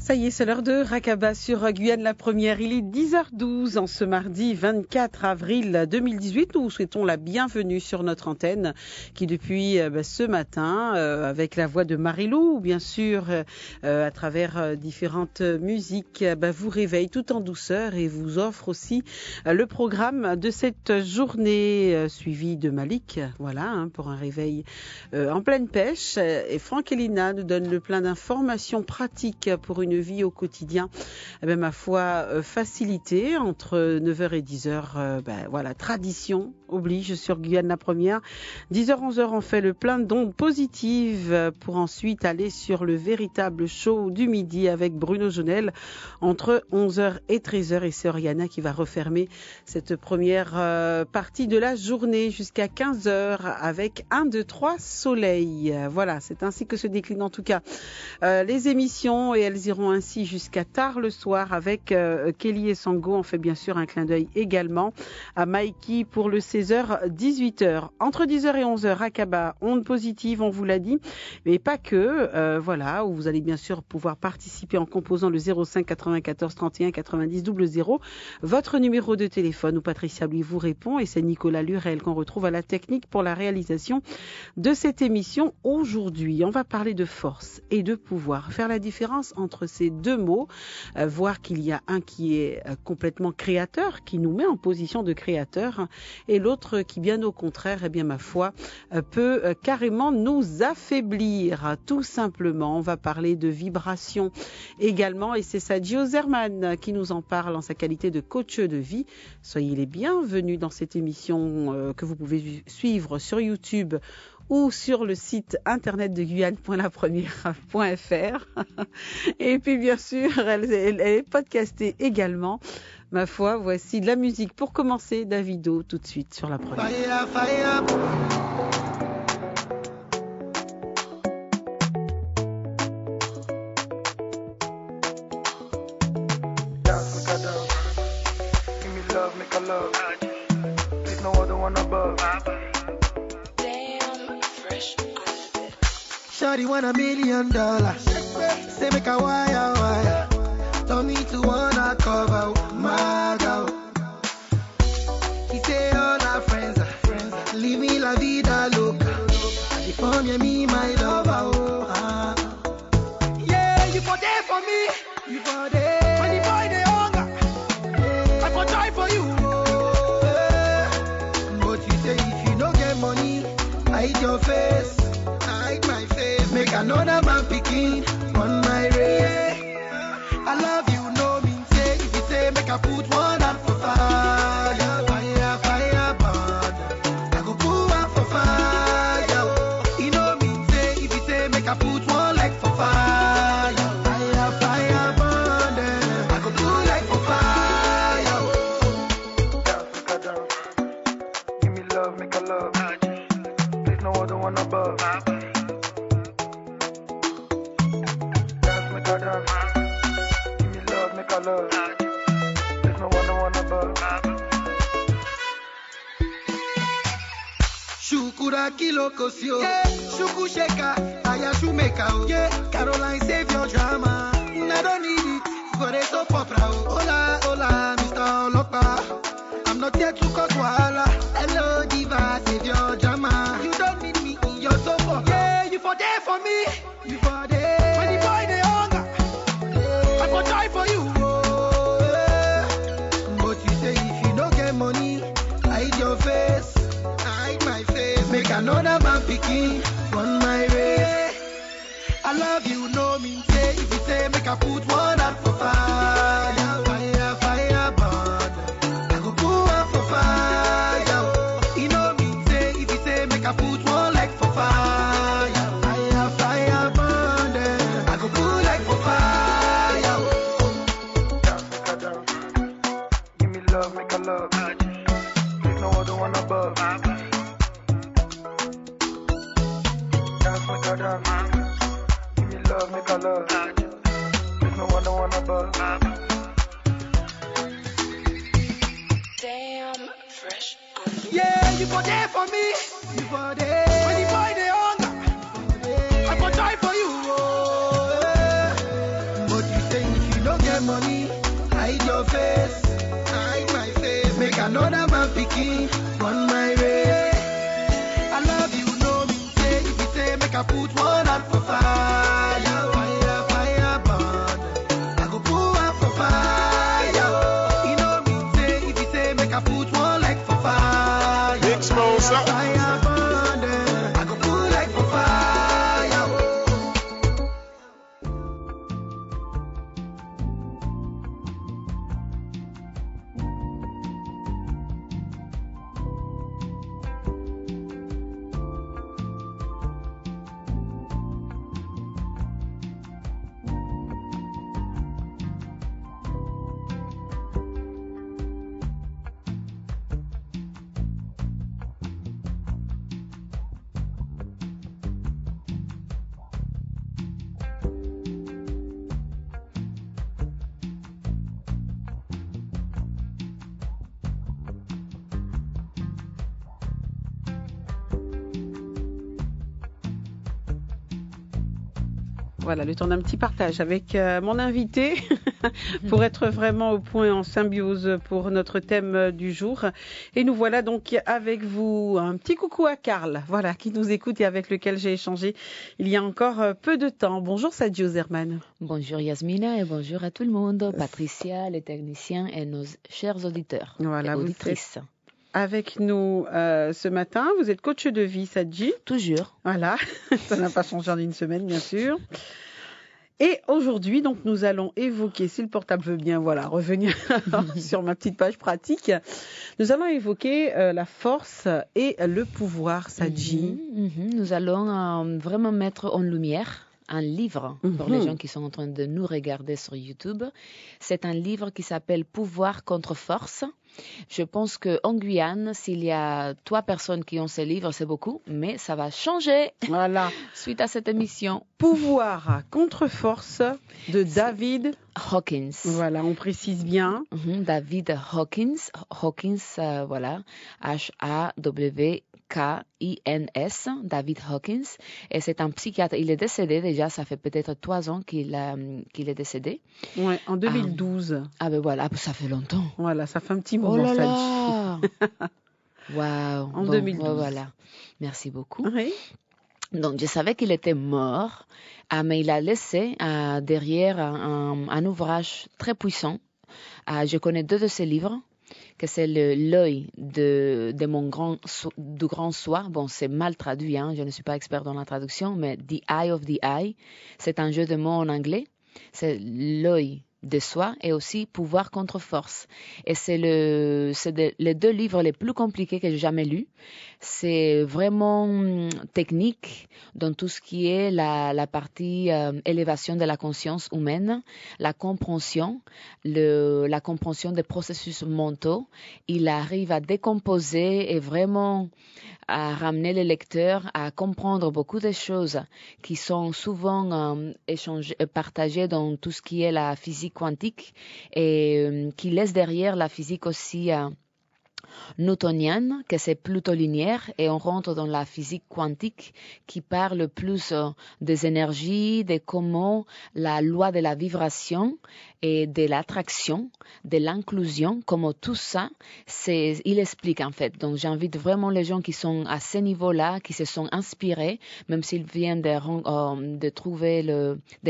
Ça y est, c'est l'heure de Rakaba sur Guyane la première. Il est 10h12 en ce mardi 24 avril 2018. Nous vous souhaitons la bienvenue sur notre antenne qui depuis ce matin, avec la voix de Marilou, bien sûr, à travers différentes musiques, vous réveille tout en douceur et vous offre aussi le programme de cette journée suivi de Malik. Voilà, pour un réveil en pleine pêche. Et Franck et Lina nous donnent le plein d'informations pratiques pour une vie au quotidien, ma foi, facilitée entre 9h et 10h. Voilà, tradition oblige sur Guyane la première. 10h, 11h, on fait le plein d'ondes positives pour ensuite aller sur le véritable show du midi avec Bruno Jonel entre 11h et 13h. Et c'est Oriana qui va refermer cette première partie de la journée jusqu'à 15h avec 1, 2, 3 soleil. Voilà, c'est ainsi que se déclinent en tout cas les émissions et elles iront ainsi jusqu'à tard le soir avec Kelly et Sango. On fait bien sûr un clin d'œil également à Mikey pour le 16h-18h. Entre 10h et 11h, Rakaba, ondes positives, on vous l'a dit, mais pas que. Voilà, où vous allez bien sûr pouvoir participer en composant le 05 94 31 90 00. Votre numéro de téléphone où Patricia lui vous répond et c'est Nicolas Lurel qu'on retrouve à la technique pour la réalisation de cette émission. Aujourd'hui, on va parler de force et de pouvoir, faire la différence entre ces deux mots, voir qu'il y a un qui est complètement créateur, qui nous met en position de créateur, et l'autre qui, bien au contraire, ma foi, peut carrément nous affaiblir, tout simplement. On va parler de vibration également, et c'est Sadio Zerman qui nous en parle en sa qualité de coach de vie. Soyez les bienvenus dans cette émission que vous pouvez suivre sur YouTube ou sur le site internet de guyane.lapremière.fr. Et puis bien sûr, elle est podcastée également. Ma foi, voici de la musique pour commencer. Davido, tout de suite sur la première. Fire, fire. Give me love, make a love. There's no other one above. Shawty want $1 million. Say make a wire, wire. Tell me to wanna cover my girl. He say all our friends are leave me la vida loca. And if only me my lover, oh. Yeah, you for there for me. You for there. When the boy they hunger, I for try for you. But you say if you don't get money, hide your face. Make another man picking on my race. I love you, no mean say. If you say make I put one out for fire, fire, fire, burn. I go put one for fire. You know mean say. If you say make I put one leg for fire, fire, fire, burn. I go put leg for fire. Down, give me love, make a love. There's no other one above. Give me love, make a love. There's no one above. Shukura kilo kosio, shuku sheka, aya shumeka, yeah. Caroline save your drama. I don't need it, for the soap opera. Hola, hola, Mr. Olopa. I'm not here to cause wahala. Hello, diva, save your drama. You don't need me in your soap opera. Yeah, you for there for me. You for there. When the boy they hunger, I for try for you. But you say if you don't get money, hide your face. Hide my face. Make another man picking on my way. I love you, no mean say. If you say make I put one out for fire, fire, fire, burn. I go put one for fire. You know mean say. If you say make I put one leg for fire, fire, fire, burn. I go put leg for fire. Down. Give me love, make a love. There's no other one above. Dance, make a dance. Give me love, make a love. There's no other one above. Damn, fresh. Yeah, you for there for me. You for there. When the boy they hunger, I for try for you. But you say get money, hide your face. Hide my face. Make another man picking on my way. I love you, no me say. If you say, make I put one out for fire. Fire, fire, burn. I go put one for fire. You know me say. If you say, make I put one like for fire. Big Smosa. Fire, burn. I go put like for fire. Voilà, le temps d'un petit partage avec mon invité pour être vraiment au point en symbiose pour notre thème du jour. Et nous voilà donc avec vous. Un petit coucou à Karl, voilà, qui nous écoute et avec lequel j'ai échangé il y a encore peu de temps. Bonjour Sadio Zerman. Bonjour Yasmina et bonjour à tout le monde, Patricia, les techniciens et nos chers auditeurs Voilà, et vous auditrices. êtes avec nous ce matin. Vous êtes coach de vie, Sadji. Toujours. Voilà, ça n'a pas changé en une semaine, bien sûr. Et aujourd'hui, donc, nous allons évoquer, si le portable veut bien, voilà, revenir sur ma petite page pratique. Nous allons évoquer la force et le pouvoir, Sadji. Nous allons vraiment mettre en lumière un livre pour les gens qui sont en train de nous regarder sur YouTube. C'est un livre qui s'appelle Pouvoir contre force. Je pense qu'en Guyane, s'il y a 3 personnes qui ont ce livre, c'est beaucoup, mais ça va changer Voilà. suite à cette émission. Pouvoir contre force de David Hawkins. Voilà, on précise bien. David Hawkins. Hawkins, voilà. H-A-W-K-I-N-S. David Hawkins. Et c'est un psychiatre. Il est décédé déjà. Ça fait peut-être 3 ans qu'il est décédé. Ouais, en 2012. Ah ben voilà, ça fait longtemps. Voilà, ça fait un petit moment, Oh là Sadji. là. Waouh. En 2012. Voilà. Merci beaucoup. Oui. Donc, je savais qu'il était mort, mais il a laissé derrière un ouvrage très puissant. Je connais 2 de ses livres, que c'est l'œil de mon du grand soi. Bon, c'est mal traduit, hein, je ne suis pas expert dans la traduction, mais The Eye of the Eye, c'est un jeu de mots en anglais. C'est l'œil de soi et aussi pouvoir contre force. Et c'est les 2 livres les plus compliqués que j'ai jamais lus. C'est vraiment technique dans tout ce qui est la partie élévation de la conscience humaine, la compréhension des processus mentaux. Il arrive à décomposer et vraiment à ramener les lecteurs à comprendre beaucoup de choses qui sont souvent partagées dans tout ce qui est la physique quantique et qui laisse derrière la physique aussi newtonienne, que c'est plutôt linéaire, et on rentre dans la physique quantique qui parle plus des énergies, de comment la loi de la vibration et de l'attraction, de l'inclusion, comment tout ça, il explique en fait. Donc j'invite vraiment les gens qui sont à ce niveau-là, qui se sont inspirés, même s'ils viennent de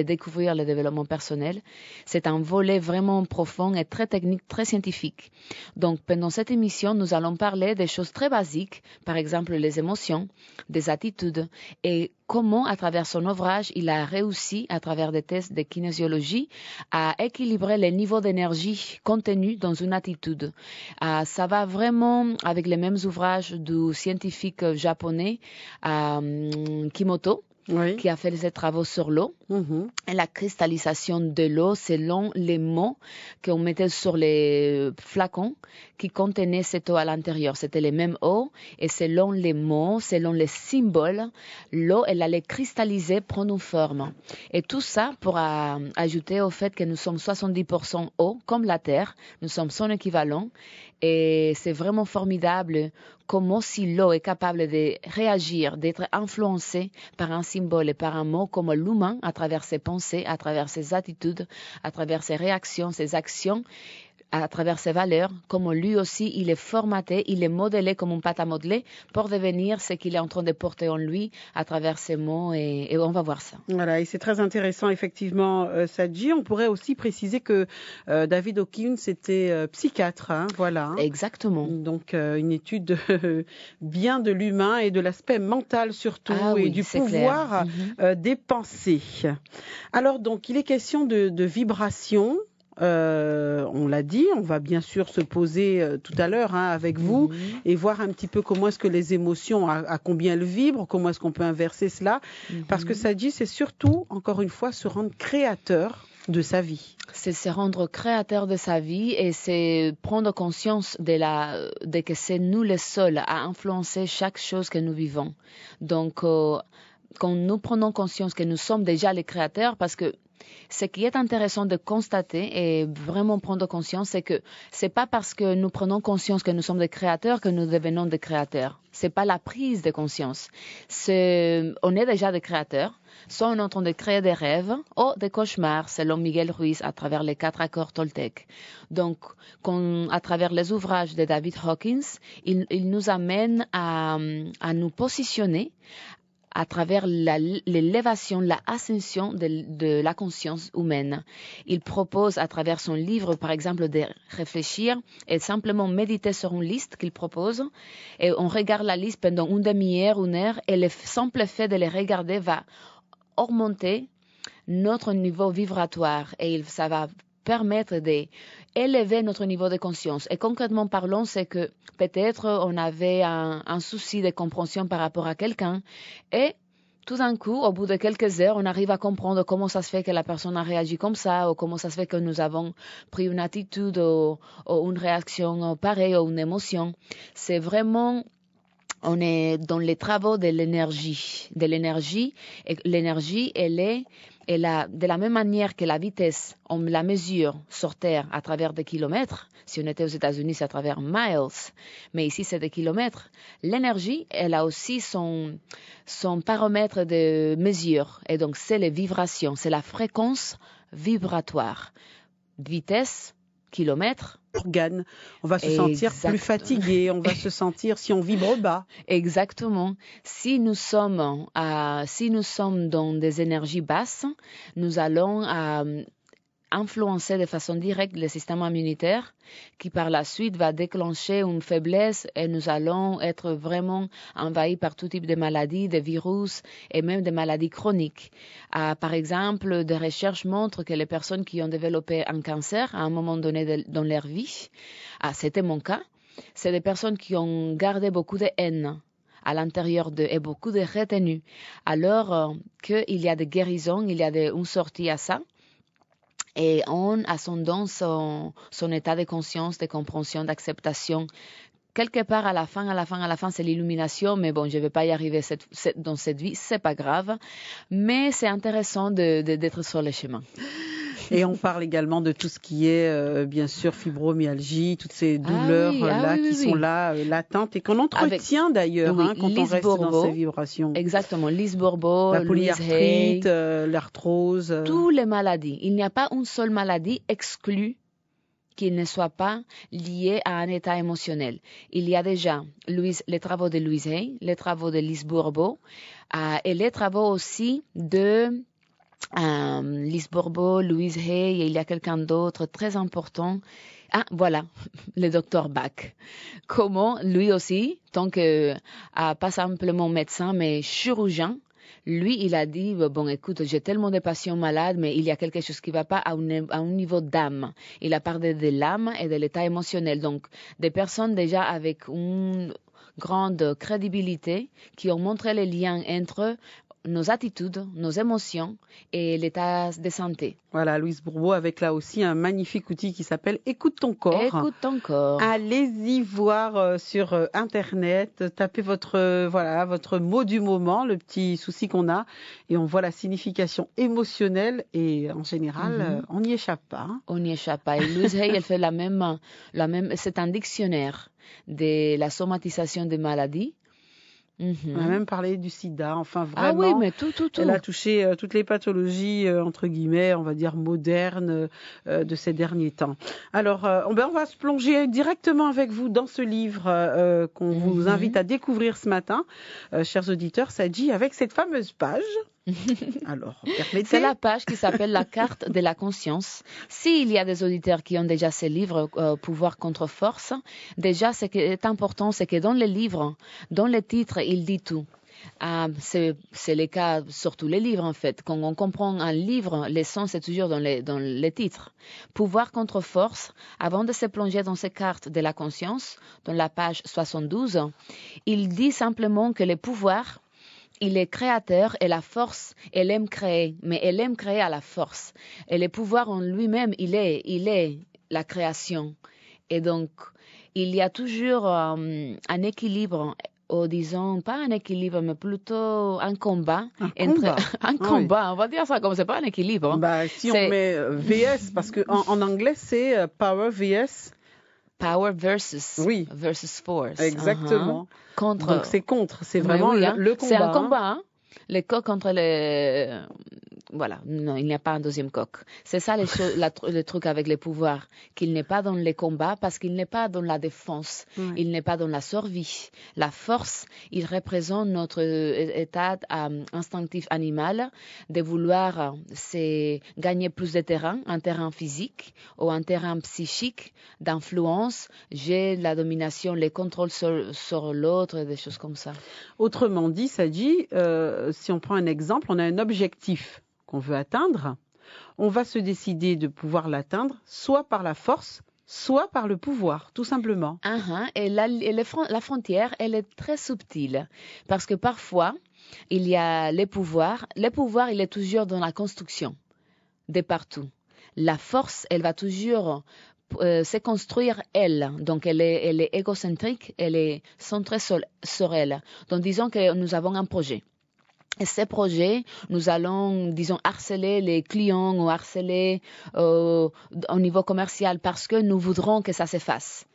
découvrir le développement personnel. C'est un volet vraiment profond et très technique, très scientifique. Donc pendant cette émission, nous allons parler des choses très basiques, par exemple les émotions, des attitudes et comment, à travers son ouvrage, il a réussi, à travers des tests de kinésiologie, à équilibrer les niveaux d'énergie contenus dans une attitude. Ça va vraiment avec les mêmes ouvrages du scientifique japonais Kimoto, Oui. qui a fait ses travaux sur l'eau et la cristallisation de l'eau selon les mots qu'on mettait sur les flacons qui contenaient cette eau à l'intérieur. C'était les mêmes eaux et selon les mots, selon les symboles, l'eau, elle allait cristalliser, prendre une forme. Et tout ça pour ajouter au fait que nous sommes 70% eau, comme la Terre. Nous sommes son équivalent et c'est vraiment formidable comment si l'eau est capable de réagir, d'être influencée par un symbole et par un mot comme l'humain à travers ses pensées, à travers ses attitudes, à travers ses réactions, ses actions, à travers ses valeurs, comme lui aussi, il est formaté, il est modélé comme une pâte à modeler pour devenir ce qu'il est en train de porter en lui à travers ses mots et on va voir ça. Voilà, et c'est très intéressant effectivement, Sadji. On pourrait aussi préciser que David Hawkins était psychiatre, hein, voilà. Exactement. Donc une étude bien de l'humain et de l'aspect mental surtout et du pouvoir des pensées. Alors donc il est question de vibration. On l'a dit, on va bien sûr se poser tout à l'heure avec vous et voir un petit peu comment est-ce que les émotions, à combien elles vibrent, comment est-ce qu'on peut inverser cela. Parce que ça dit, c'est surtout, encore une fois, se rendre créateur de sa vie. C'est se rendre créateur de sa vie et c'est prendre conscience de que c'est nous les seuls à influencer chaque chose que nous vivons. Donc, quand nous prenons conscience que nous sommes déjà les créateurs, parce que ce qui est intéressant de constater et vraiment prendre conscience, c'est que c'est pas parce que nous prenons conscience que nous sommes des créateurs que nous devenons des créateurs. C'est pas la prise de conscience. On est déjà des créateurs. Soit on est en train de créer des rêves ou des cauchemars, selon Miguel Ruiz, à travers les 4 accords Toltec. Donc, à travers les ouvrages de David Hawkins, il nous amène à nous positionner à travers l'élévation, l'ascension de la conscience humaine. Il propose à travers son livre, par exemple, de réfléchir et simplement méditer sur une liste qu'il propose. Et on regarde la liste pendant une demi-heure, 1 heure, et le simple fait de les regarder va augmenter notre niveau vibratoire et ça va permettre d'élever notre niveau de conscience. Et concrètement parlant, c'est que peut-être on avait un souci de compréhension par rapport à quelqu'un et tout d'un coup, au bout de quelques heures, on arrive à comprendre comment ça se fait que la personne a réagi comme ça ou comment ça se fait que nous avons pris une attitude ou une réaction pareille ou une émotion. C'est vraiment... On est dans les travaux de l'énergie. Et l'énergie, elle est de la même manière que la vitesse, on la mesure sur Terre à travers des kilomètres. Si on était aux États-Unis, c'est à travers miles. Mais ici, c'est des kilomètres. L'énergie, elle a aussi son paramètre de mesure. Et donc, c'est les vibrations. C'est la fréquence vibratoire. Vitesse, kilomètres. Organes. On va se sentir plus fatigué, on va se sentir si on vibre bas. Exactement. Si nous sommes dans des énergies basses, nous allons influencer de façon directe le système immunitaire qui par la suite va déclencher une faiblesse et nous allons être vraiment envahis par tout type de maladies, de virus et même de maladies chroniques. Par exemple, des recherches montrent que les personnes qui ont développé un cancer à un moment donné dans leur vie, c'était mon cas, c'est des personnes qui ont gardé beaucoup de haine à l'intérieur d'eux et beaucoup de retenue. Alors qu'il y a des guérisons, il y a une sortie à ça. Et en ascendant son état de conscience, de compréhension, d'acceptation. Quelque part à la fin, c'est l'illumination, mais bon, je ne vais pas y arriver dans cette vie, c'est pas grave. Mais c'est intéressant d'être sur le chemin. Et on parle également de tout ce qui est, bien sûr, fibromyalgie, toutes ces douleurs qui sont là, latentes et qu'on entretient d'ailleurs quand on reste dans ces vibrations. Exactement, Lise Bourbeau, la polyarthrite, l'arthrose. Toutes les maladies. Il n'y a pas une seule maladie exclue qui ne soit pas liée à un état émotionnel. Il y a déjà les travaux de Louise Hay, les travaux de Lise Bourbeau et les travaux aussi de... Lise Bourbeau, Louise Hay, et il y a quelqu'un d'autre très important. Voilà, le docteur Bach. Comment, lui aussi, tant que pas simplement médecin, mais chirurgien, lui, il a dit, bon, écoute, j'ai tellement de patients malades, mais il y a quelque chose qui ne va pas à un niveau d'âme. Il a parlé de l'âme et de l'état émotionnel. Donc, des personnes déjà avec une grande crédibilité qui ont montré les liens entre nos attitudes, nos émotions et l'état de santé. Voilà, Louise Bourbeau avec là aussi un magnifique outil qui s'appelle Écoute ton corps. Écoute ton corps. Allez-y voir sur Internet, tapez votre mot du moment, le petit souci qu'on a, et on voit la signification émotionnelle et en général, on n'y échappe pas. Hein. On n'y échappe pas. Et Louise Hay, elle fait la même, c'est un dictionnaire de la somatisation des maladies. On a même parlé du sida, enfin vraiment. Ah oui, mais tout. Elle a touché toutes les pathologies, entre guillemets, on va dire modernes de ces derniers temps. Alors, on va se plonger directement avec vous dans ce livre qu'on vous invite à découvrir ce matin, chers auditeurs, Sadji, avec cette fameuse page. Alors, permettez. C'est la page qui s'appelle la carte de la conscience. S'il y a des auditeurs qui ont déjà ces livres, Pouvoir contre force, déjà, ce qui est important, c'est que dans les livres, dans les titres, il dit tout. C'est le cas sur tous les livres, en fait. Quand on comprend un livre, l'essence est toujours dans les titres. Pouvoir contre force, avant de se plonger dans ces cartes de la conscience, dans la page 72, il dit simplement que le pouvoir, il est créateur et la force, elle aime créer, mais elle aime créer à la force. Et le pouvoir en lui-même, il est la création. Et donc, il y a toujours un équilibre, ou disons, pas un équilibre, mais plutôt un combat. Un combat, on va dire ça comme c'est pas un équilibre. Si on met VS, parce qu'en anglais, c'est Power VS. Power versus force. Exactement. Contre. Donc c'est contre, c'est vraiment le combat. C'est un combat, hein. Les coqs contre les... Voilà, non, il n'y a pas un deuxième coq. C'est ça le truc avec les pouvoirs, qu'il n'est pas dans les combats parce qu'il n'est pas dans la défense, il n'est pas dans la survie. La force, il représente notre état instinctif animal de vouloir gagner plus de terrain, un terrain physique ou un terrain psychique, d'influence, j'ai la domination, le contrôle sur l'autre, des choses comme ça. Autrement dit, Sadji, si on prend un exemple, on a un objectif qu'on veut atteindre, on va se décider de pouvoir l'atteindre soit par la force, soit par le pouvoir, tout simplement. Et la frontière, elle est très subtile, parce que parfois, il y a les pouvoirs. Le pouvoir, il est toujours dans la construction, de partout. La force, elle va toujours se construire elle. Donc, elle est égocentrique, elle est centrée sur elle. Donc, disons que nous avons un projet. Et ces projets, nous allons, disons, harceler les clients ou harceler au niveau commercial parce que nous voudrons que ça se fasse.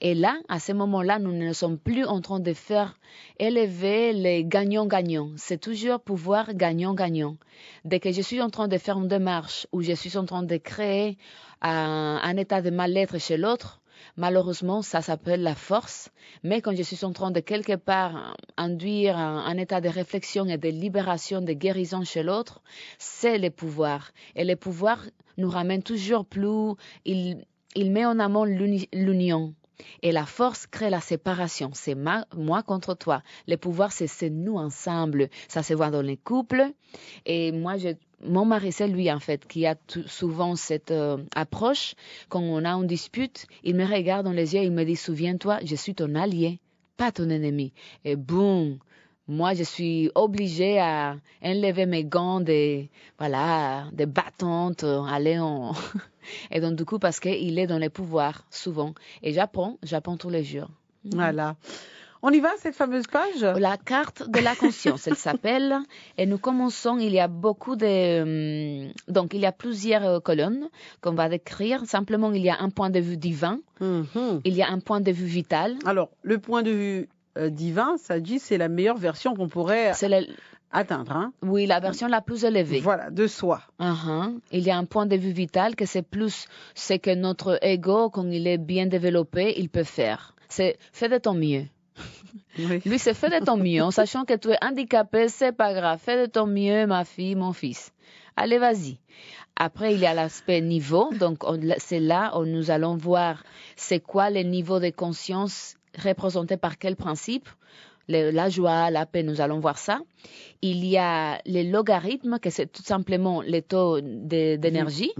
Et là, à ce moment-là, nous ne sommes plus en train de faire élever les gagnants-gagnants. C'est toujours pouvoir gagnant-gagnant. Dès que je suis en train de faire une démarche ou je suis en train de créer un état de mal-être chez l'autre, malheureusement, ça s'appelle la force. Mais quand je suis en train de quelque part induire un état de réflexion et de libération, de guérison chez l'autre, c'est le pouvoir. Et le pouvoir nous ramène toujours plus, il met en amont l'union. Et la force crée la séparation. C'est moi contre toi. Le pouvoir, c'est nous ensemble. Ça se voit dans les couples. Et moi, mon mari, c'est lui, en fait, qui a souvent cette approche. Quand on a une dispute, il me regarde dans les yeux et il me dit, souviens-toi, je suis ton allié, pas ton ennemi. Et boum! Moi, je suis obligée à enlever mes gants de battantes, aller en... Et donc, du coup, parce qu'il est dans les pouvoirs, souvent. Et j'apprends tous les jours. Voilà. On y va, cette fameuse page? La carte de la conscience, elle s'appelle. Et nous commençons, il y a beaucoup de... Donc, il y a plusieurs colonnes qu'on va décrire. Simplement, il y a un point de vue divin. Il y a un point de vue vital. Alors, le point de vue divin, ça dit, c'est la meilleure version qu'on pourrait atteindre. Hein? Oui, la version la plus élevée. Voilà, de soi. Il y a un point de vue vital que c'est plus ce que notre ego, quand il est bien développé, il peut faire. C'est fais de ton mieux. Oui. Lui, c'est fais de ton mieux, en sachant que tu es handicapé, c'est pas grave. Fais de ton mieux, ma fille, mon fils. Allez, vas-y. Après, il y a l'aspect niveau. Donc, c'est là où nous allons voir c'est quoi le niveau de conscience représenté par quel principe. la joie, la paix, nous allons voir ça. Il y a les logarithmes, que c'est tout simplement les taux d'énergie,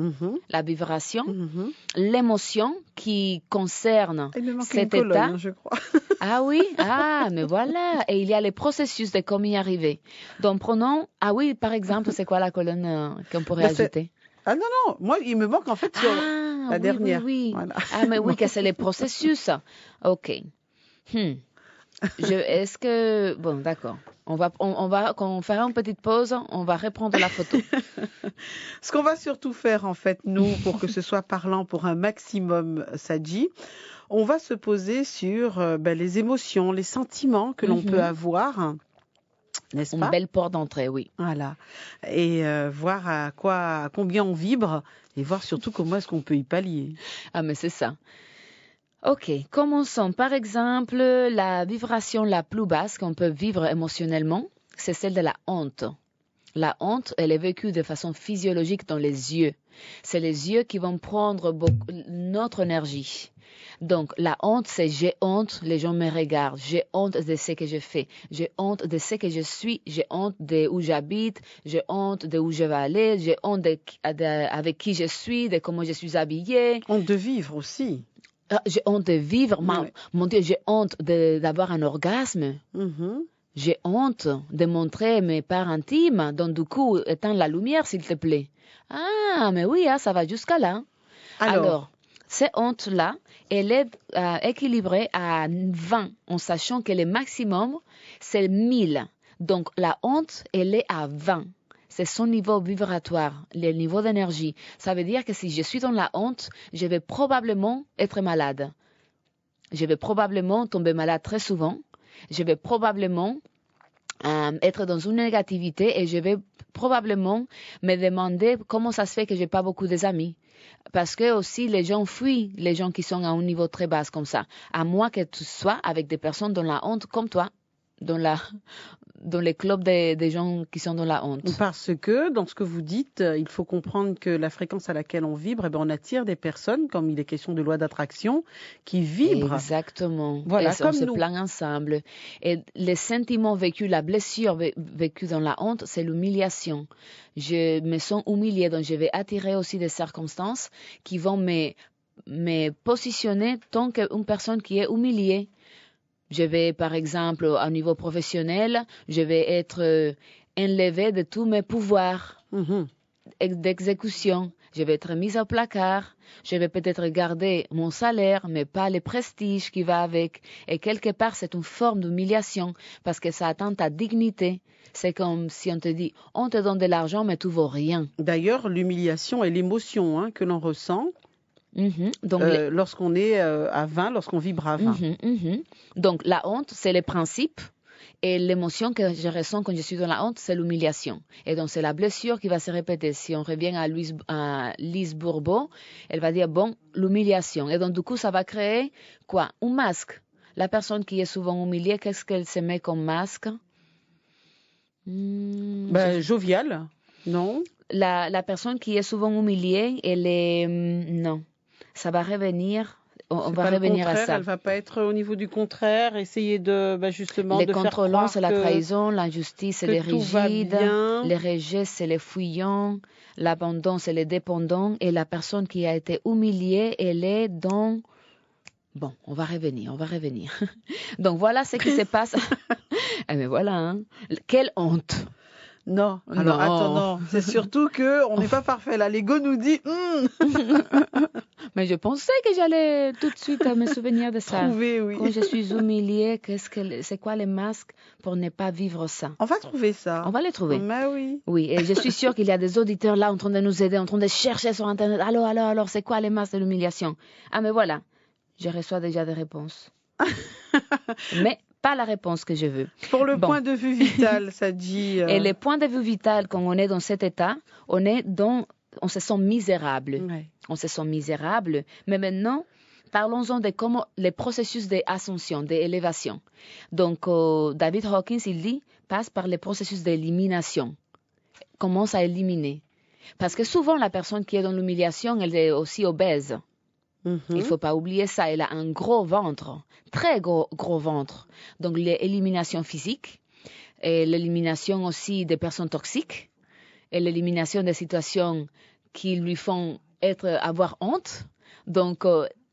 la vibration, l'émotion qui concerne cet état. Je crois. Ah oui, mais voilà. Et il y a les processus de comment y arriver. Donc prenons, par exemple, c'est quoi la colonne qu'on pourrait ajouter? Ah non, moi il me manque en fait sur la dernière. Oui. Voilà. Ah mais oui, que c'est les processus. Ok. Est-ce que... Bon, d'accord. Quand on fera une petite pause, on va reprendre la photo. Ce qu'on va surtout faire, en fait, nous, pour que ce soit parlant pour un maximum, Sadji, on va se poser sur les émotions, les sentiments que l'on peut avoir, n'est-ce pas? Une belle porte d'entrée, oui. Voilà. Et voir à combien on vibre et voir surtout comment est-ce qu'on peut y pallier. Ah, mais c'est ça. Ok, commençons. Par exemple, la vibration la plus basse qu'on peut vivre émotionnellement, c'est celle de la honte. La honte, elle est vécue de façon physiologique dans les yeux. C'est les yeux qui vont prendre notre énergie. Donc, la honte, c'est j'ai honte, les gens me regardent. J'ai honte de ce que je fais. J'ai honte de ce que je suis. J'ai honte de où j'habite. J'ai honte de où je vais aller. J'ai honte avec qui je suis, de comment je suis habillée. Honte de vivre aussi. J'ai honte de vivre. Mon Dieu, j'ai honte d'avoir un orgasme. J'ai honte de montrer mes parts intimes. Donc, du coup, éteins la lumière, s'il te plaît. Ah, mais oui, ça va jusqu'à là. Alors cette honte-là, elle est équilibrée à 20, en sachant que le maximum, c'est 1000. Donc, la honte, elle est à 20. C'est son niveau vibratoire, le niveau d'énergie. Ça veut dire que si je suis dans la honte, je vais probablement être malade. Je vais probablement tomber malade très souvent. Je vais probablement être dans une négativité et je vais probablement me demander comment ça se fait que j'ai pas beaucoup d'amis. Parce que aussi les gens fuient les gens qui sont à un niveau très bas comme ça. À moins que tu sois avec des personnes dans la honte comme toi. Dans les clubs des gens qui sont dans la honte. Parce que, dans ce que vous dites, il faut comprendre que la fréquence à laquelle on vibre, on attire des personnes, comme il est question de loi d'attraction, qui vibrent. Exactement. Voilà, et on se plaint ensemble. Et les sentiments vécus, la blessure vécue dans la honte, c'est l'humiliation. Je me sens humiliée, donc je vais attirer aussi des circonstances qui vont me positionner tant qu'une personne qui est humiliée. Je vais, par exemple, au niveau professionnel, je vais être enlevée de tous mes pouvoirs d'exécution. Je vais être mise au placard. Je vais peut-être garder mon salaire, mais pas le prestige qui va avec. Et quelque part, c'est une forme d'humiliation parce que ça atteint ta dignité. C'est comme si on te dit, on te donne de l'argent, mais tu vaux rien. D'ailleurs, l'humiliation est l'émotion que l'on ressent. Donc, lorsqu'on est à 20, lorsqu'on vibre à 20. Donc, la honte, c'est le principe. Et l'émotion que je ressens quand je suis dans la honte, c'est l'humiliation. Et donc, c'est la blessure qui va se répéter. Si on revient à Lise Bourbeau, elle va dire, l'humiliation. Et donc, du coup, ça va créer quoi? Un masque. La personne qui est souvent humiliée, qu'est-ce qu'elle se met comme masque? Joviale, non? La personne qui est souvent humiliée, elle est... non. Ça va revenir, on va revenir à ça. Elle va pas être au niveau du contraire, essayer de justement les de faire croire contrôlants, c'est la trahison, l'injustice, c'est les rigides, les rejets, c'est les fuyants, l'abandon, c'est les dépendants, et la personne qui a été humiliée, elle est dans... Bon, on va revenir. Donc voilà ce qui se passe. Mais voilà, quelle honte. Non, alors attends, non. C'est surtout qu'on n'est pas parfait. Là, l'ego nous dit... Mais je pensais que j'allais tout de suite me souvenir de ça. Trouver, oui. Quand je suis humiliée, c'est quoi les masques pour ne pas vivre ça? On va trouver ça. On va les trouver. Mais oui. Oui, et je suis sûre qu'il y a des auditeurs là en train de nous aider, en train de chercher sur Internet. Alors, c'est quoi les masques de l'humiliation? Ah, mais voilà, je reçois déjà des réponses. Mais... pas la réponse que je veux. Pour le point de vue vital, ça dit... Et le point de vue vital, quand on est dans cet état, on se sent misérable. Ouais. On se sent misérable. Mais maintenant, parlons-en de comment les processus d'ascension, d'élévation. Donc, David Hawkins, il dit, passe par les processus d'élimination. Commence à éliminer. Parce que souvent, la personne qui est dans l'humiliation, elle est aussi obèse. Mhm. Il ne faut pas oublier ça. Elle a un gros ventre, très gros ventre. Donc, l'élimination physique, et l'élimination aussi des personnes toxiques, et l'élimination des situations qui lui font avoir honte. Donc,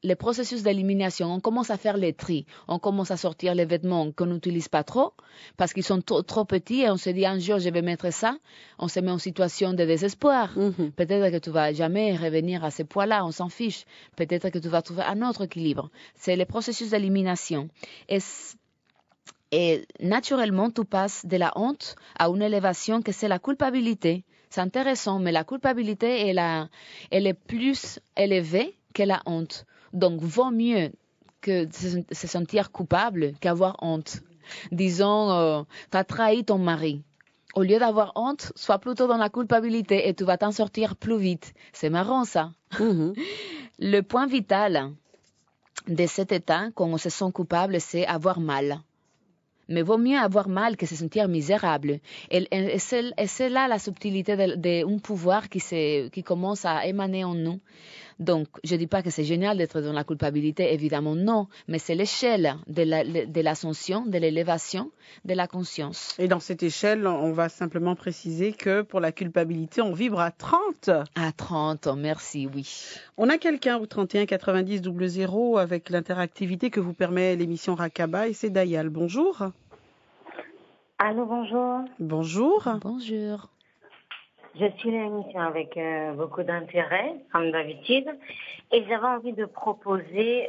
les processus d'élimination, on commence à faire les tris, on commence à sortir les vêtements qu'on n'utilise pas trop parce qu'ils sont trop petits et on se dit un jour je vais mettre ça, on se met en situation de désespoir. Mhm. Peut-être que tu vas jamais revenir à ce poids-là, on s'en fiche. Peut-être que tu vas trouver un autre équilibre. C'est le processus d'élimination. Et naturellement, tu passes de la honte à une élévation que c'est la culpabilité. C'est intéressant, mais la culpabilité, elle est plus élevée que la honte. Donc, vaut mieux que se sentir coupable qu'avoir honte. Disons, tu as trahi ton mari. Au lieu d'avoir honte, sois plutôt dans la culpabilité et tu vas t'en sortir plus vite. C'est marrant, ça. Mhm. Le point vital de cet état, quand on se sent coupable, c'est avoir mal. Mais vaut mieux avoir mal que se sentir misérable. Et c'est là la subtilité d'un pouvoir qui commence à émaner en nous. Donc, je ne dis pas que c'est génial d'être dans la culpabilité, évidemment non, mais c'est l'échelle de l'ascension, de l'élévation de la conscience. Et dans cette échelle, on va simplement préciser que pour la culpabilité, on vibre à 30. À 30, merci, oui. On a quelqu'un au 31 90 00 avec l'interactivité que vous permet l'émission Rakaba et c'est Dayal. Bonjour. Allô, bonjour. Bonjour. Bonjour. Je suis l'émission avec beaucoup d'intérêt, comme d'habitude, et j'avais envie de proposer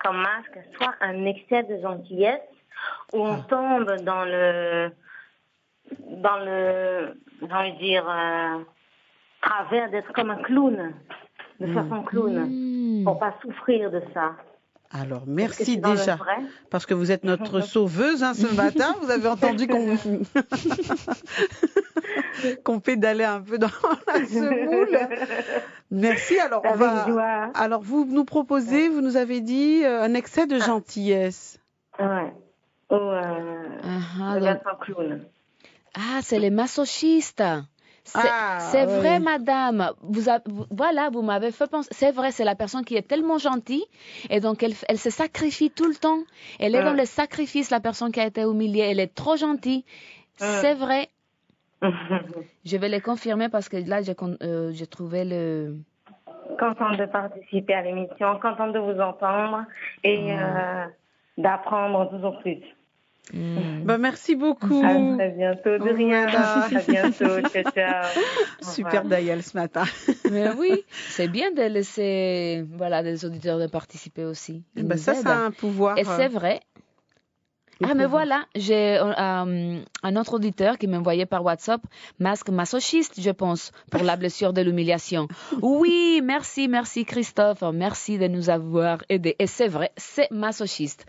comme masque soit un excès de gentillesse, où on tombe dans le, j'ai envie de dire, travers d'être comme un clown, de façon clown, pour pas souffrir de ça. Alors, merci déjà, parce que vous êtes notre sauveuse ce matin. Vous avez entendu qu'on pédalait un peu dans la semoule. Merci. Alors, alors, vous nous proposez, vous nous avez dit un excès de gentillesse. Ouais. Ou un clown. Ah, c'est les masochistes. C'est vrai, madame. Vous m'avez fait penser. C'est vrai, c'est la personne qui est tellement gentille et donc elle se sacrifie tout le temps. Elle est dans le sacrifice, la personne qui a été humiliée. Elle est trop gentille. C'est vrai. Je vais le confirmer parce que là, j'ai trouvé le... Contente de participer à l'émission, contente de vous entendre et d'apprendre toujours plus. Merci beaucoup. À très bientôt. De rien. Voilà. À bientôt. Ciao, ciao. Super Dayal ce matin. Mais oui, c'est bien de laisser des auditeurs de participer aussi. Ça, c'est un pouvoir. Et c'est vrai. Mais voilà, j'ai un autre auditeur qui m'envoyait par WhatsApp masque masochiste, je pense, pour la blessure de l'humiliation. Oui, merci Christophe, merci de nous avoir aidés. Et c'est vrai, c'est masochiste.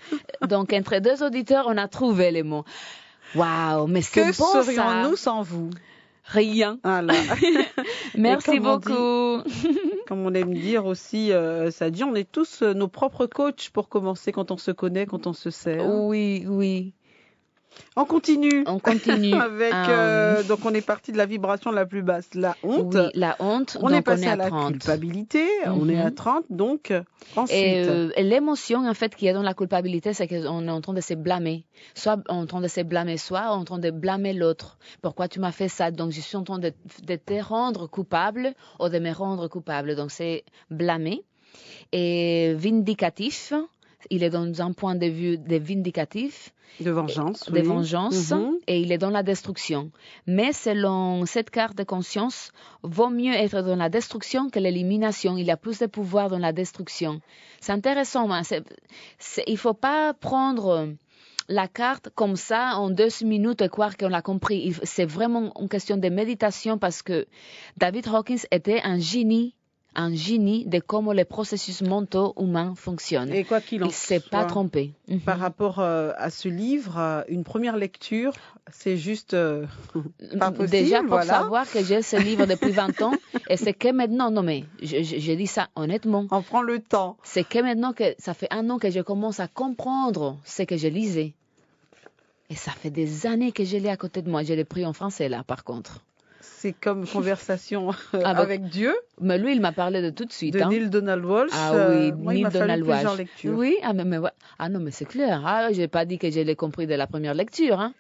Donc, entre deux auditeurs, on a trouvé les mots. Waouh, mais c'est bon ça. Que serions-nous sans vous? Rien. Voilà. Merci beaucoup. Comme on aime dire aussi, ça dit, on est tous nos propres coachs pour commencer quand on se connaît, quand on se sert. Oui. On continue. Avec, donc on est parti de la vibration la plus basse, la honte. Oui, la honte. On est passé à la culpabilité, on est à 30, donc ensuite. Et l'émotion, en fait, qui est dans la culpabilité, c'est qu'on est en train de se blâmer. Soit en train de se blâmer, soit en train de blâmer l'autre. Pourquoi tu m'as fait ça? Donc je suis en train de te rendre coupable ou de me rendre coupable. Donc c'est blâmer. Et vindicatif, il est dans un point de vue de vindicatif. De vengeance. De vengeance, et il est dans la destruction. Mais selon cette carte de conscience, vaut mieux être dans la destruction que l'élimination. Il y a plus de pouvoir dans la destruction. C'est intéressant, mais il ne faut pas prendre la carte comme ça en 2 minutes et croire qu'on l'a compris. C'est vraiment une question de méditation parce que David Hawkins était un génie de comment les processus mentaux humains fonctionnent. Et quoi qu'il en soit, il ne s'est pas trompé. Par rapport à ce livre, une première lecture, c'est juste pas possible. Déjà pour savoir que j'ai ce livre depuis 20 ans, et c'est que maintenant, non mais, je dis ça honnêtement. On prend le temps. C'est que maintenant que ça fait 1 an que je commence à comprendre ce que je lisais. Et ça fait des années que je l'ai à côté de moi. Je l'ai pris en français là, par contre. C'est comme conversation bah, avec Dieu. Mais lui, il m'a parlé de tout de suite. De Neil Donald Walsh. Ah oui, moi, Neil il m'a fallu Donald plusieurs Walsh. lectures. Oui, ah non, mais c'est clair. Ah, j'ai pas dit que je l'ai compris de la première lecture. Hein.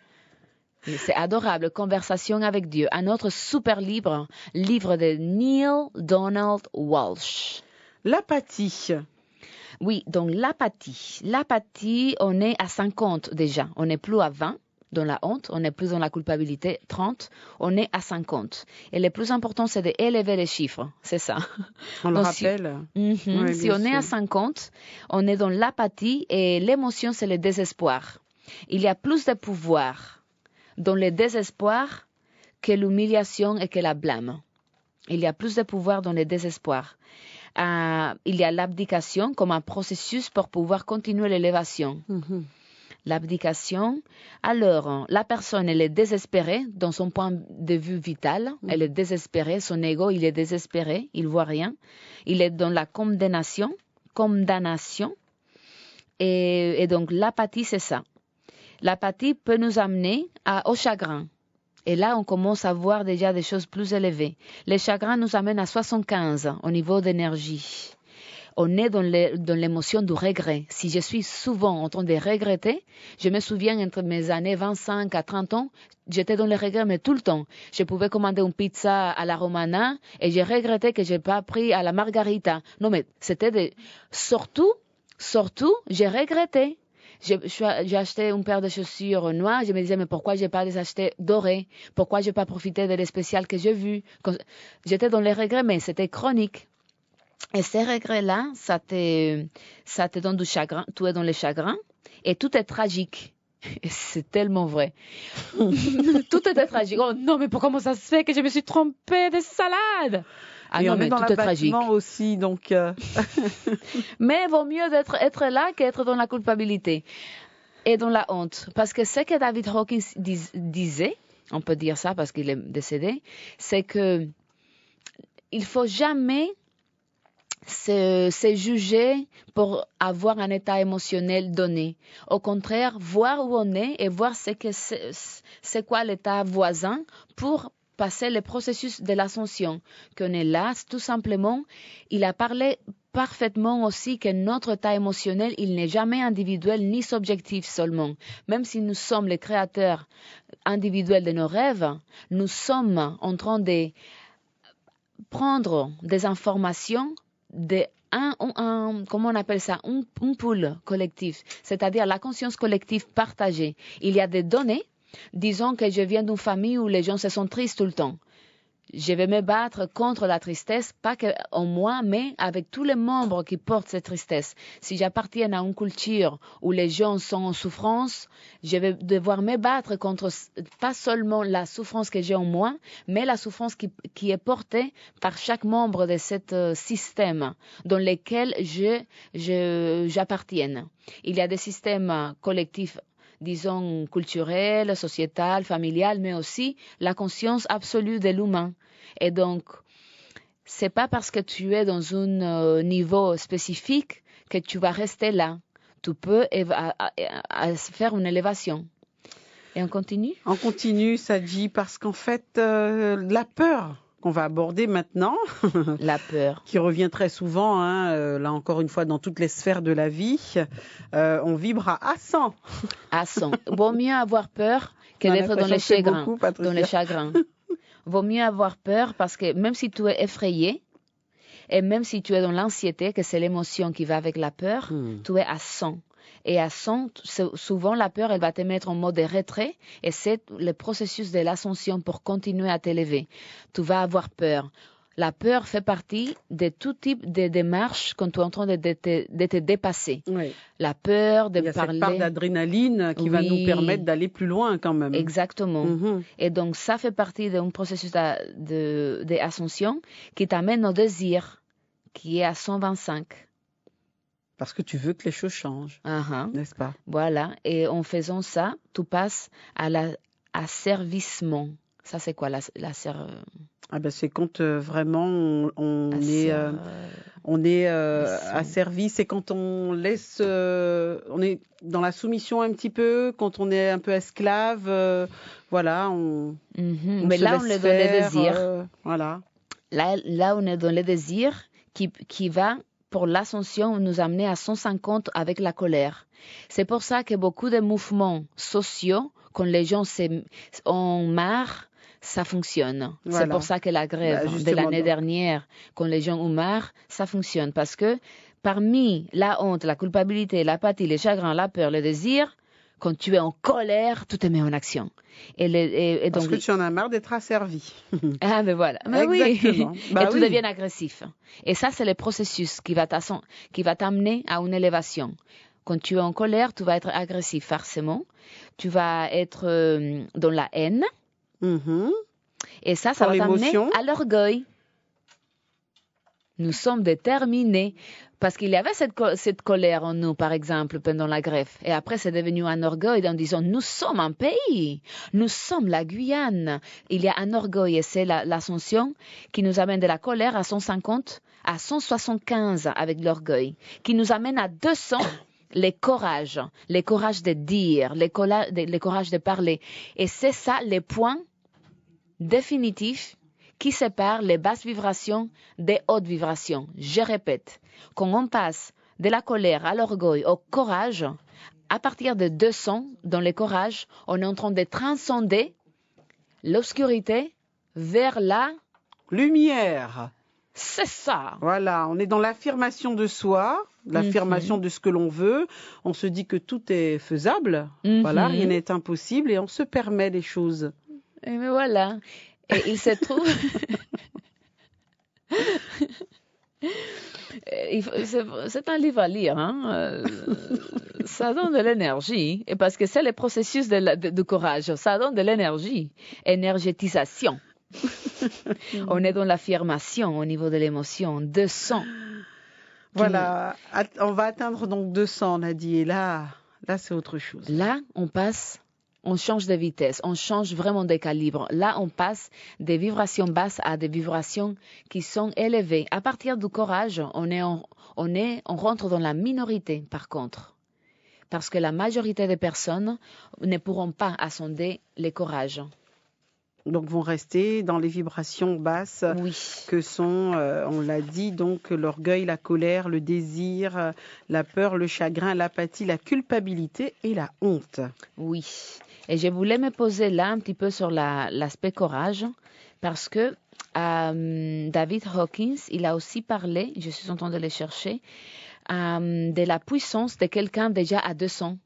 Mais c'est adorable. Conversation avec Dieu. Un autre super livre de Neil Donald Walsh. L'apathie. Oui, donc l'apathie, on est à 50 déjà. On n'est plus à 20 dans la honte, on n'est plus dans la culpabilité, 30, on est à 50. Et le plus important, c'est d'élever les chiffres, c'est ça. On le donc, rappelle. Si on est à 50, on est dans l'apathie et l'émotion, c'est le désespoir. Il y a plus de pouvoir dans le désespoir que l'humiliation et que la blâme. Il y a plus de pouvoir dans le désespoir. Il y a l'abdication comme un processus pour pouvoir continuer l'élévation. L'abdication, alors la personne elle est désespérée dans son point de vue vital, elle est désespérée, son ego il est désespéré, il voit rien, il est dans la condamnation, et donc l'apathie c'est ça. L'apathie peut nous amener au chagrin. Et là, on commence à voir déjà des choses plus élevées. Les chagrins nous amènent à 75 au niveau d'énergie. On est dans l'émotion du regret. Si je suis souvent en train de regretter, je me souviens entre mes années 25 à 30 ans, j'étais dans le regret, mais tout le temps. Je pouvais commander une pizza à la Romana et j'ai regretté que je n'ai pas pris à la Margarita. Non, mais c'était surtout, j'ai regretté. J'ai acheté une paire de chaussures noires. Je me disais, mais pourquoi j'ai pas les acheté dorées? Pourquoi j'ai pas profité de les spéciales que j'ai vues? J'étais dans les regrets, mais c'était chronique. Et ces regrets-là, ça te donne du chagrin. Tu es dans le chagrin et tout est tragique. Et c'est tellement vrai. Tout était tragique. Oh non, mais comment ça se fait que je me suis trompée de salade? Ah et non, on mais est dans tout est tragique. l'abattement aussi, donc. Mais vaut mieux être là qu'être dans la culpabilité et dans la honte. Parce que ce que David Hawkins disait, on peut dire ça parce qu'il est décédé, c'est que il faut jamais se juger pour avoir un état émotionnel donné. Au contraire, voir où on est et voir c'est quoi l'état voisin pour passer le processus de l'ascension. Qu'on est là, tout simplement. Il a parlé parfaitement aussi que notre état émotionnel, il n'est jamais individuel ni subjectif seulement. Même si nous sommes les créateurs individuels de nos rêves, nous sommes en train de prendre des informations comment on appelle ça, un pool collectif, c'est-à-dire la conscience collective partagée. Il y a des données, disons que je viens d'une famille où les gens se sont tristes tout le temps. Je vais me battre contre la tristesse, pas en moi, mais avec tous les membres qui portent cette tristesse. Si j'appartiens à une culture où les gens sont en souffrance, je vais devoir me battre contre pas seulement la souffrance que j'ai en moi, mais la souffrance qui est portée par chaque membre de ce système dans lequel j'appartiens. Il y a des systèmes collectifs, disons, culturel, sociétal, familial, mais aussi la conscience absolue de l'humain. Et donc, c'est pas parce que tu es dans un niveau spécifique que tu vas rester là. Tu peux faire une élévation. Et on continue? On continue, Sadji, parce qu'en fait, la peur qu'on va aborder maintenant, la peur, qui revient très souvent, là encore une fois dans toutes les sphères de la vie, on vibre à 100. À 100. Vaut mieux avoir peur que d'être dans les chagrins. Dans les chagrins. Vaut mieux avoir peur parce que même si tu es effrayé, et même si tu es dans l'anxiété, que c'est l'émotion qui va avec la peur, tu es à 100. Et à 100, souvent la peur, elle va te mettre en mode de retrait et c'est le processus de l'ascension pour continuer à t'élever. Tu vas avoir peur. La peur fait partie de tout type de démarches quand tu es en train de te dépasser. Oui. La peur de parler. Il y a parler. cette part d'adrénaline qui va nous permettre d'aller plus loin quand même. Exactement. Et donc ça fait partie d'un processus d'ascension qui t'amène au désir, qui est à 125. Parce que tu veux que les choses changent, n'est-ce pas? Voilà. Et en faisant ça, tu passes à l'asservissement. Ça, c'est quoi c'est quand vraiment on est on est asservi. C'est quand on laisse, on est dans la soumission un petit peu, quand on est un peu esclave, voilà, on Mais se là, laisse on est dans les faire, désirs. voilà. Là, on est dans les désirs qui va, pour l'ascension, nous amener à 150 avec la colère. C'est pour ça que beaucoup de mouvements sociaux, quand les gens ont marre, ça fonctionne. Voilà. C'est pour ça que la grève de justement, l'année dernière, quand les gens ont marre, ça fonctionne. Parce que parmi la honte, la culpabilité, l'apathie, le chagrin, la peur, le désir, quand tu es en colère, tout te met en action. Et Parce donc, que tu en as marre d'être asservi. ah, ben voilà. Ben oui. Exactement. Bah Et tout oui. devient agressif. Et ça, c'est le processus qui va t'amener à une élévation. Quand tu es en colère, tu vas être agressif forcément. Tu vas être dans la haine. Mhm. Et ça Par va t'amener l'émotion. à l'orgueil. Nous sommes déterminés. Parce qu'il y avait cette colère en nous, par exemple, pendant la grève. Et après, c'est devenu un orgueil en disant, nous sommes un pays. Nous sommes la Guyane. Il y a un orgueil et c'est l'ascension qui nous amène de la colère à 150, à 175 avec l'orgueil. Qui nous amène à 200, les courages de dire, les courages de parler. Et c'est ça, les points définitifs qui sépare les basses vibrations des hautes vibrations. Je répète, quand on passe de la colère à l'orgueil au courage, à partir de 200, dans le courage, on est en train de transcender l'obscurité vers la Lumière. C'est ça. Voilà, on est dans l'affirmation de soi, l'affirmation de ce que l'on veut. On se dit que tout est faisable. Voilà, rien n'est impossible et on se permet les choses. Et mais voilà. Et il se trouve... C'est un livre à lire, hein. Ça donne de l'énergie, et parce que c'est le processus de courage, ça donne de l'énergie, énergétisation. On est dans l'affirmation au niveau de l'émotion, 200. Voilà, on va atteindre donc 200, on a dit, et là c'est autre chose. Là, on change de vitesse, on change vraiment de calibre. Là, on passe des vibrations basses à des vibrations qui sont élevées. À partir du courage, on rentre dans la minorité, par contre. Parce que la majorité des personnes ne pourront pas ascender les courages. Donc, vont rester dans les vibrations basses que sont, on l'a dit, donc l'orgueil, la colère, le désir, la peur, le chagrin, l'apathie, la culpabilité et la honte. Oui. Et je voulais me poser là un petit peu sur l'aspect courage parce que David Hawkins, il a aussi parlé, je suis en train de le chercher, de la puissance de quelqu'un déjà à 200.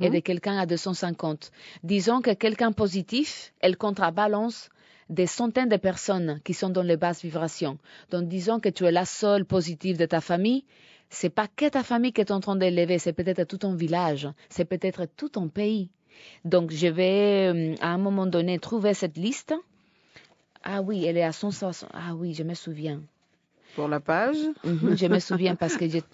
Et de quelqu'un à 250. Disons que quelqu'un positif, elle contrebalance des centaines de personnes qui sont dans les basses vibrations. Donc disons que tu es la seule positive de ta famille, c'est pas que ta famille qui est en train d'élever, c'est peut-être tout ton village, c'est peut-être tout ton pays. Donc je vais à un moment donné trouver cette liste. Ah oui, elle est à 160. Ah oui, je me souviens. Pour la page. Je me souviens parce que j'ai...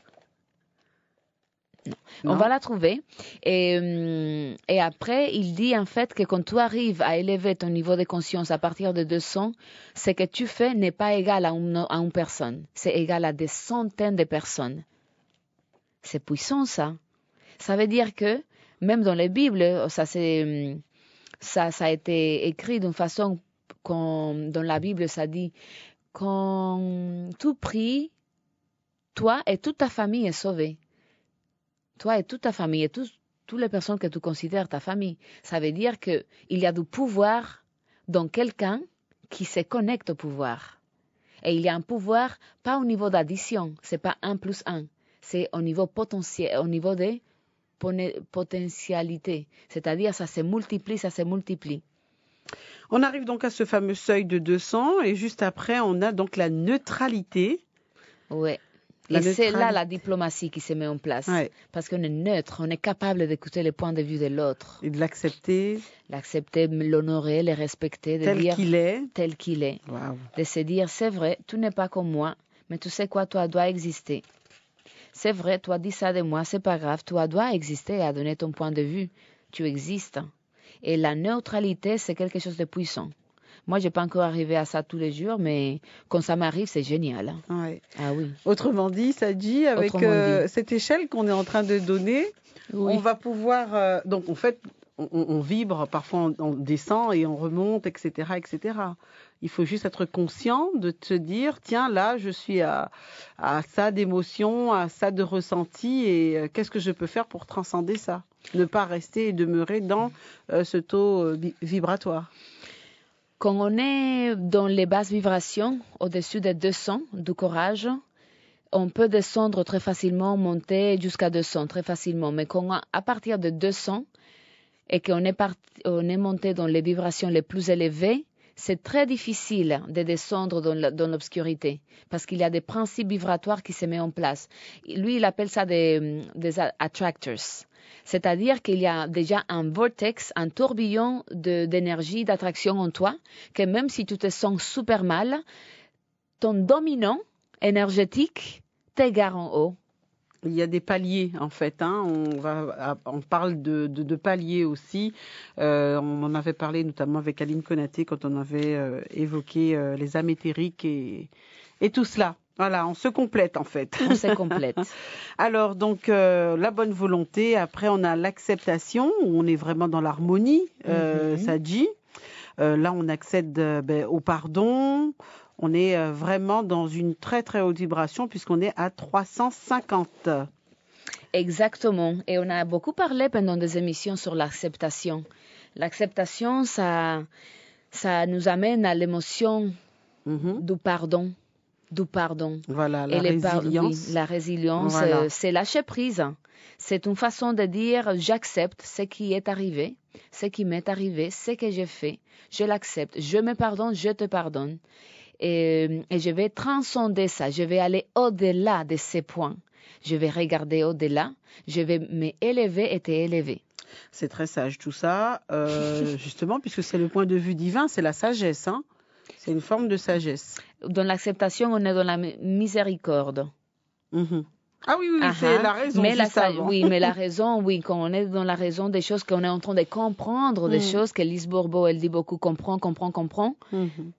Non. On va la trouver. Et après, il dit en fait que quand tu arrives à élever ton niveau de conscience à partir de 200, ce que tu fais n'est pas égal à une personne. C'est égal à des centaines de personnes. C'est puissant, ça. Ça veut dire que, même dans les Bibles, ça a été écrit d'une façon dans la Bible, ça dit, quand tu pries, toi et toute ta famille est sauvée. Toi et toute ta famille et toutes les personnes que tu considères ta famille. Ça veut dire qu'il y a du pouvoir dans quelqu'un qui se connecte au pouvoir. Et il y a un pouvoir, pas au niveau d'addition, c'est pas 1 plus 1, c'est au niveau potentiel, au niveau des potentialités. C'est-à-dire ça se multiplie. On arrive donc à ce fameux seuil de 200 et juste après, on a donc la neutralité. Ouais. Et c'est là la diplomatie qui se met en place. Ouais. Parce qu'on est neutre, on est capable d'écouter les points de vue de l'autre. Et de l'accepter. L'accepter, l'honorer, le respecter. De tel dire, qu'il est. Tel qu'il est. Wow. De se dire, c'est vrai, tu n'es pas comme moi, mais tu sais quoi, toi dois exister. C'est vrai, toi dis ça de moi, c'est pas grave, toi dois exister et à donner ton point de vue. Tu existes. Et la neutralité, c'est quelque chose de puissant. Moi, je n'ai pas encore arrivé à ça tous les jours, mais quand ça m'arrive, c'est génial. Ouais. Ah oui. Autrement dit, Sadji, avec cette échelle qu'on est en train de donner, on va pouvoir... donc, en fait, on vibre, parfois on descend et on remonte, etc., etc. Il faut juste être conscient de se dire, tiens, là, je suis à ça d'émotion, à ça de ressenti, et qu'est-ce que je peux faire pour transcender ça ? Ne pas rester et demeurer dans ce taux vibratoire. Quand on est dans les basses vibrations, au-dessus des 200 du courage, on peut descendre très facilement, monter jusqu'à 200 très facilement. Mais à partir de 200 et qu'on est monté dans les vibrations les plus élevées, c'est très difficile de descendre dans l'obscurité parce qu'il y a des principes vibratoires qui se mettent en place. Lui, il appelle ça des attractors. C'est-à-dire qu'il y a déjà un vortex, un tourbillon d'énergie, d'attraction en toi, que même si tu te sens super mal, ton dominant énergétique t'égare en haut. Il y a des paliers en fait, hein. On parle de paliers aussi. On en avait parlé notamment avec Aline Konaté quand on avait évoqué les âmes éthériques et tout cela. Voilà, on se complète en fait. On se complète. Alors donc la bonne volonté, après on a l'acceptation, où on est vraiment dans l'harmonie, Sadji. Là on accède au pardon. On est vraiment dans une très très haute vibration puisqu'on est à 350. Exactement. Et on a beaucoup parlé pendant des émissions sur l'acceptation. L'acceptation, ça nous amène à l'émotion du pardon. Voilà, la résilience. Oui, la résilience, voilà. C'est lâcher prise. C'est une façon de dire j'accepte ce qui est arrivé, ce qui m'est arrivé, ce que j'ai fait. Je l'accepte. Je me pardonne, je te pardonne. Et je vais transcender ça. Je vais aller au-delà de ces points. Je vais regarder au-delà. Je vais m'élever et t'élever. C'est très sage tout ça, justement, puisque c'est le point de vue divin, c'est la sagesse, hein. C'est une forme de sagesse. Dans l'acceptation, on est dans la miséricorde. Ah oui, c'est la raison. Mais la raison, oui, quand on est dans la raison des choses qu'on est en train de comprendre, des choses que Lise Bourbeau, elle dit beaucoup, comprends.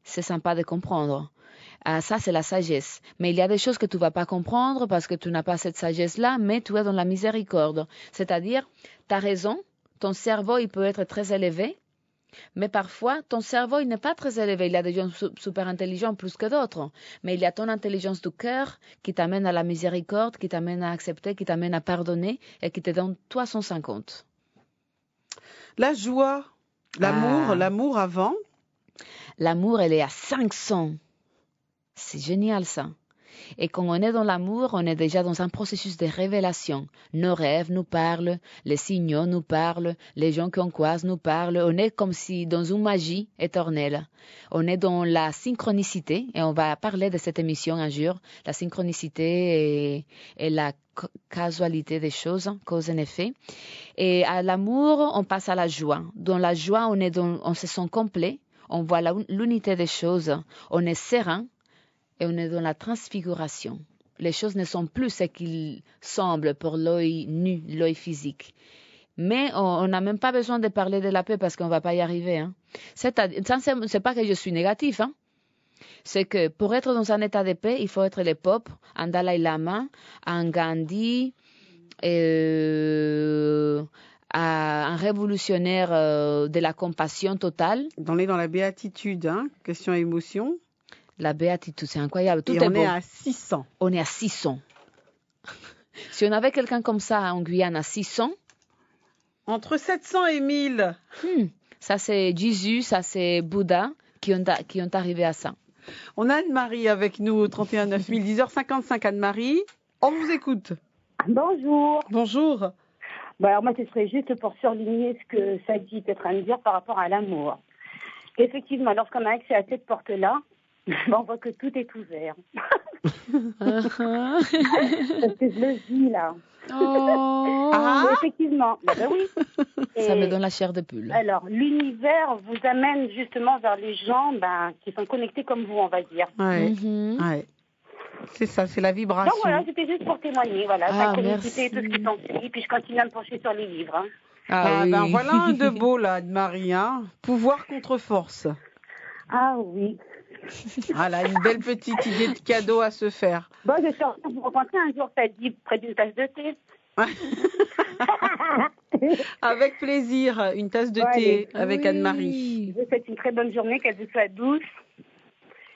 C'est sympa de comprendre. Ça, c'est la sagesse. Mais il y a des choses que tu vas pas comprendre parce que tu n'as pas cette sagesse-là, mais tu es dans la miséricorde. C'est-à-dire, tu as raison, ton cerveau, il peut être très élevé, mais parfois, ton cerveau, il n'est pas très élevé. Il y a des gens super intelligents plus que d'autres. Mais il y a ton intelligence du cœur qui t'amène à la miséricorde, qui t'amène à accepter, qui t'amène à pardonner et qui te donne 350. La joie, l'amour avant. L'amour, elle est à 500. C'est génial ça. Et quand on est dans l'amour, on est déjà dans un processus de révélation. Nos rêves nous parlent, les signaux nous parlent, les gens qu'on croise nous parlent. On est comme si dans une magie éternelle. On est dans la synchronicité, et on va parler de cette émission un jour, la synchronicité et la casualité des choses, cause et effet. Et à l'amour, on passe à la joie. Dans la joie, on se sent complet, on voit l'unité des choses, on est serein. Et on est dans la transfiguration. Les choses ne sont plus ce qu'ils semblent pour l'œil nu, l'œil physique. Mais on n'a même pas besoin de parler de la paix parce qu'on ne va pas y arriver. Hein. C'est pas que je suis négatif. Hein. C'est que pour être dans un état de paix, il faut être le peuple, un Dalai Lama, un Gandhi, un révolutionnaire de la compassion totale. On est dans la béatitude, hein, question émotion. La béatitude, c'est incroyable. Tout et est on beau. Est à 600. On est à 600. Si on avait quelqu'un comme ça en Guyane à 600... Entre 700 et 1000. Ça, c'est Jésus, ça, c'est Bouddha qui ont arrivé à ça. On a Anne-Marie avec nous au 31 9000, 10h55. Anne-Marie, on vous écoute. Bonjour. Bonjour. Alors moi, ce serait juste pour surligner ce que Sadji est en train de dire par rapport à l'amour. Effectivement, lorsqu'on a accès à cette porte-là, on voit que tout est ouvert. Parce que je le vis là. Effectivement. Oui. Ça me donne la chair de poule. Alors, l'univers vous amène justement vers les gens qui sont connectés comme vous, on va dire. Ouais. C'est ça, c'est la vibration. Donc voilà, c'était juste pour témoigner. Voilà, synchronicité et tout ce qui s'ensuit. Puis je continue à me pencher sur les livres. Voilà un de beau là, Anne-Marie. Pouvoir contre force. Ah oui. Voilà, une belle petite idée de cadeau à se faire. Bon, je suis en train de vous rencontrer un jour, ça dit, près d'une tasse de thé. Avec plaisir, une tasse de thé avec Anne-Marie. Je vous souhaite une très bonne journée, qu'elle vous soit douce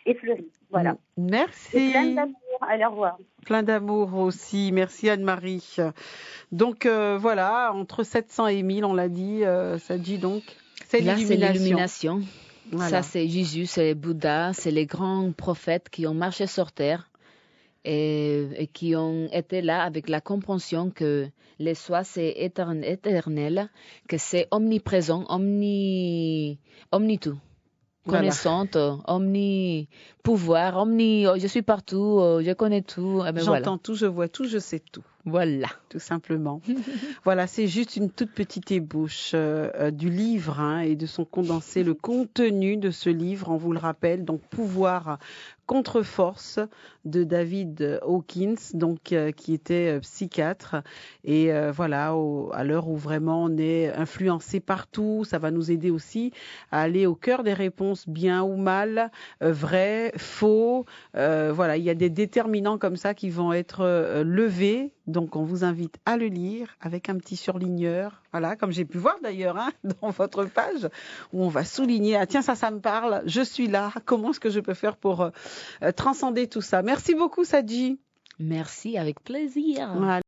et fleurie. Voilà. Merci. Et plein d'amour. Allez, au revoir. Plein d'amour aussi. Merci Anne-Marie. Donc voilà, entre 700 et 1000, on l'a dit, ça dit donc. C'est Là, c'est l'illumination. Voilà. Ça, c'est Jésus, c'est Bouddha, c'est les grands prophètes qui ont marché sur terre et qui ont été là avec la compréhension que les soi, c'est éternel, que c'est omniprésent, omni-tout. Voilà. Connaissante, omni-pouvoir, je suis partout, je connais tout. Eh ben J'entends tout, je vois tout, je sais tout. Voilà. Tout simplement. Voilà, c'est juste une toute petite ébauche du livre et de son condensé, le contenu de ce livre, on vous le rappelle, donc Pouvoir contre force de David Hawkins, donc qui était psychiatre. Et voilà, à l'heure où vraiment on est influencé partout, ça va nous aider aussi à aller au cœur des réponses, bien ou mal, vrai, faux. Voilà, il y a des déterminants comme ça qui vont être levés. Donc, on vous invite à le lire avec un petit surligneur. Voilà, comme j'ai pu voir d'ailleurs dans votre page, où on va souligner, ah tiens, ça me parle, je suis là. Comment est-ce que je peux faire pour transcender tout ça? Merci beaucoup, Sadji. Merci, avec plaisir. Voilà.